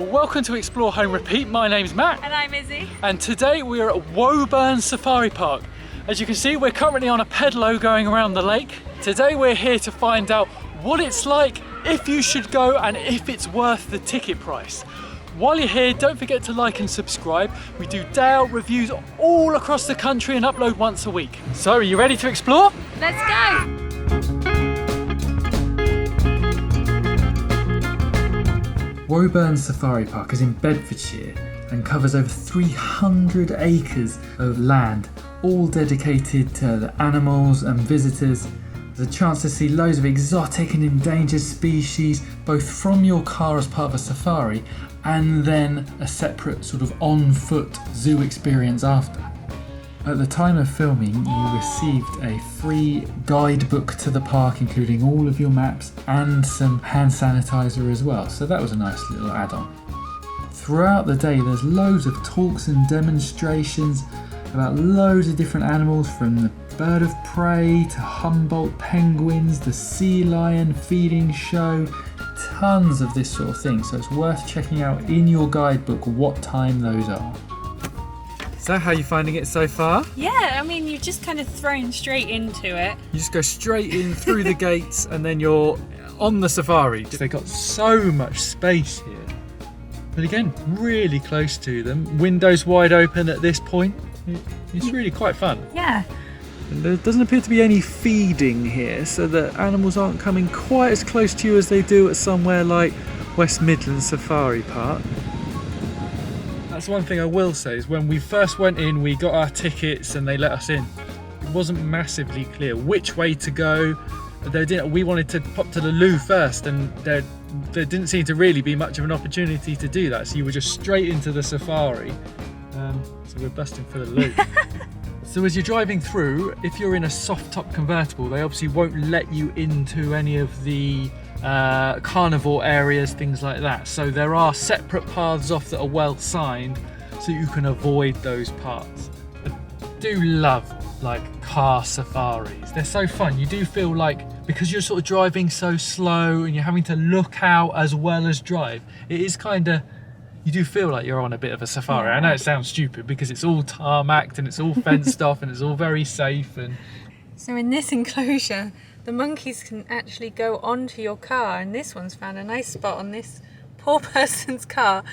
Well, welcome to Explore Home Repeat. My name's Matt. And I'm Izzy. And today we're at Woburn Safari Park. As you can see, we're currently on a pedalo going around the lake. Today we're here to find out what it's like, if you should go, and if it's worth the ticket price. While you're here, don't forget to like and subscribe. We do day-out reviews all across the country and upload once a week. So, are you ready to explore? Let's go! Woburn Safari Park is in Bedfordshire and covers over 300 acres of land, all dedicated to the animals and visitors. There's a chance to see loads of exotic and endangered species, both from your car as part of a safari and then a separate sort of on-foot zoo experience after. At the time of filming, you received a free guidebook to the park, including all of your maps and some hand sanitizer as well, so that was a nice little add-on. Throughout the day, there's loads of talks and demonstrations about loads of different animals, from the bird of prey to Humboldt penguins, the sea lion feeding show, tons of this sort of thing, so it's worth checking out in your guidebook what time those are. So how are you finding it so far? Yeah, I mean, you're just kind of thrown straight into it. You just go straight in through the gates and then you're on the safari. They've got so much space here. But again, really close to them. Windows wide open at this point. It's really quite fun. Yeah. And there doesn't appear to be any feeding here, so the animals aren't coming quite as close to you as they do at somewhere like West Midlands Safari Park. That's one thing I will say, is when we first went in, we got our tickets and they let us in. It wasn't massively clear which way to go. We wanted to pop to the loo first, and there didn't seem to really be much of an opportunity to do that, so you were just straight into the safari. So we're busting for the loo. So as you're driving through, if you're in a soft top convertible, they obviously won't let you into any of the carnivore areas, things like that. So there are separate paths off that are well signed, so you can avoid those parts. I do love like car safaris. They're so fun. You do feel like, because you're sort of driving so slow and you're having to look out as well as drive, it is kind of, you do feel like you're on a bit of a safari. I know it sounds stupid because it's all tarmacked and it's all fenced off and it's all very safe. And so in this enclosure, the monkeys can actually go onto your car, and this one's found a nice spot on this poor person's car.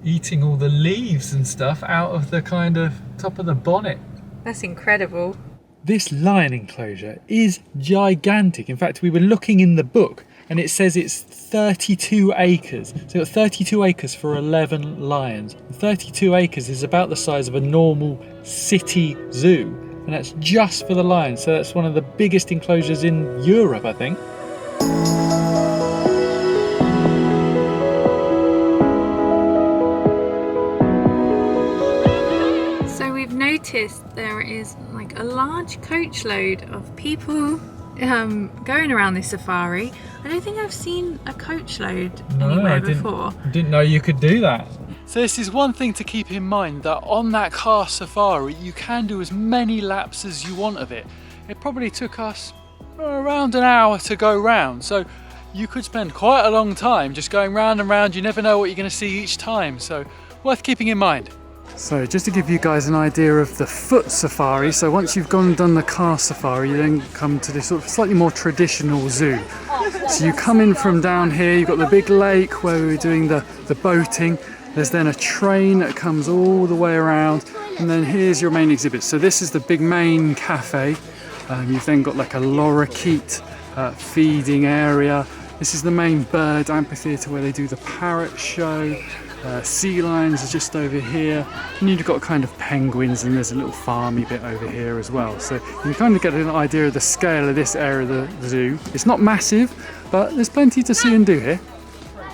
Eating all the leaves and stuff out of the kind of top of the bonnet. That's incredible. This lion enclosure is gigantic. In fact, we were looking in the book and it says it's 32 acres. So you've got 32 acres for 11 lions. 32 acres is about the size of a normal city zoo. And that's just for the lions. So that's one of the biggest enclosures in Europe, I think. So we've noticed there is like a large coach load of people going around this safari. I don't think I've seen a coach load anywhere before. Didn't know you could do that. So this is one thing to keep in mind, that on that car safari you can do as many laps as you want of it. It probably took us around an hour to go round, so you could spend quite a long time just going round and round. You never know what you're going to see each time, so worth keeping in mind. So just to give you guys an idea of the foot safari, so once you've gone and done the car safari, you then come to this sort of slightly more traditional zoo. So you come in from down here, you've got the big lake where we were doing the boating. There's then a train that comes all the way around, and then here's your main exhibit. So this is the big main cafe. You've then got like a lorikeet feeding area. This is the main bird amphitheatre where they do the parrot show. Sea lions are just over here, and you've got kind of penguins, and there's a little farmy bit over here as well. So you can kind of get an idea of the scale of this area of the zoo. It's not massive, but there's plenty to see and do here.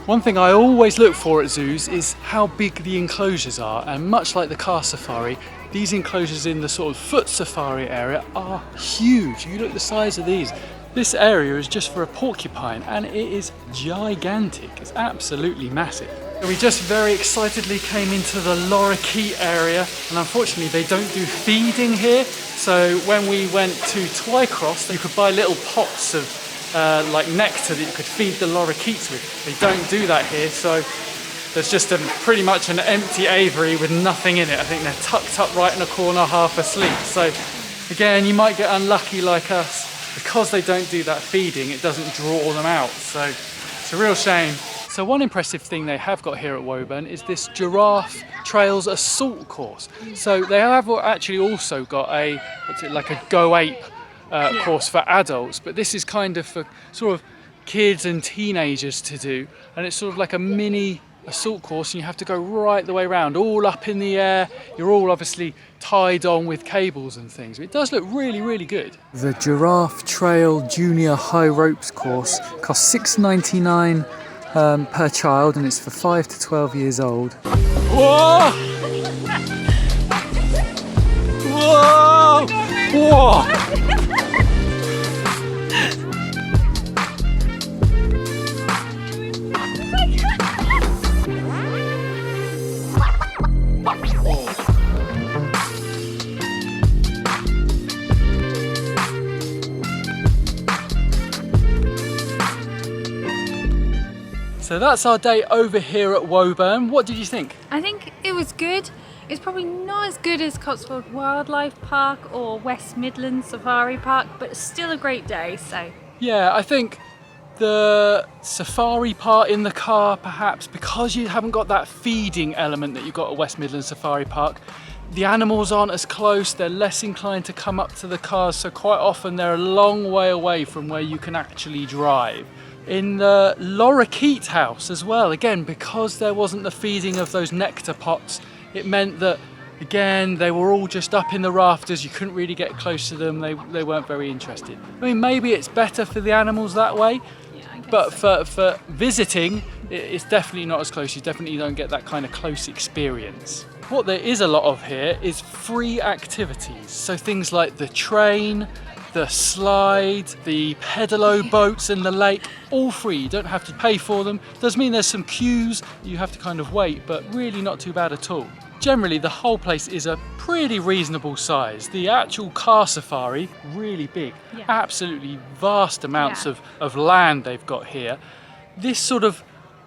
One thing I always look for at zoos is how big the enclosures are, and much like the car safari, these enclosures in the sort of foot safari area are huge. You look at the size of these. This area is just for a porcupine and it is gigantic. It's absolutely massive. We just very excitedly came into the lorikeet area, and unfortunately they don't do feeding here. So when we went to Twycross, you could buy little pots of like nectar that you could feed the lorikeets with. They don't do that here, so there's just pretty much an empty aviary with nothing in it. I think they're tucked up right in a corner, half asleep. So again, you might get unlucky like us. Because they don't do that feeding, it doesn't draw them out. So it's a real shame. So one impressive thing they have got here at Woburn is this Giraffe Trails Assault course. So they have actually also got like a Go Ape course for adults, but this is kind of for sort of kids and teenagers to do, and it's sort of like a mini assault course, and you have to go right the way around, all up in the air. You're all obviously tied on with cables and things. It does look really, really good. The Giraffe Trail Junior High Ropes course costs $6.99 per child, and it's for 5 to 12 years old. Whoa! Whoa! Whoa! So that's our day over here at Woburn. What did you think? I think it was good. It's probably not as good as Cotswold Wildlife Park or West Midlands Safari Park, but it's still a great day, so. Yeah, I think the safari part in the car, perhaps, because you haven't got that feeding element that you've got at West Midlands Safari Park, the animals aren't as close, they're less inclined to come up to the cars, so quite often they're a long way away from where you can actually drive. In the lorikeet house as well, again, because there wasn't the feeding of those nectar pots, it meant that, again, they were all just up in the rafters, you couldn't really get close to them, they weren't very interested. I mean, maybe it's better for the animals that way, but for visiting, it's definitely not as close. You definitely don't get that kind of close experience. What there is a lot of here is free activities. So things like the train, the slide, the pedalo boats in the lake, all free. You don't have to pay for them. Does mean there's some queues, you have to kind of wait, but really not too bad at all. Generally, the whole place is a pretty reasonable size. The actual car safari, really big. Yeah. Absolutely vast amounts of land they've got here. This sort of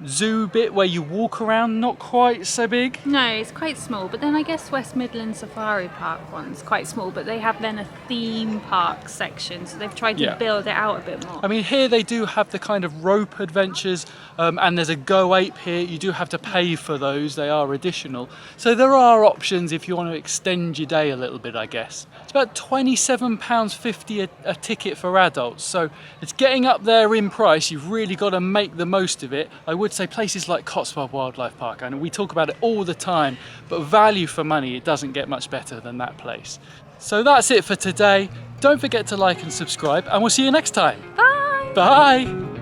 zoo bit where you walk around, not quite so big. No, it's quite small, but then I guess West Midlands Safari Park one's quite small, but they have then a theme park section, so they've tried to build it out a bit more. I mean, here they do have the kind of rope adventures, and there's a Go Ape here. You do have to pay for those, they are additional. So there are options if you want to extend your day a little bit, I guess. It's about £27.50 a ticket for adults, so it's getting up there in price. You've really got to make the most of it. I would say places like Cotswold Wildlife Park, and we talk about it all the time, but value for money, it doesn't get much better than that place. So that's it for today. Don't forget to like and subscribe, and we'll see you next time. Bye! Bye!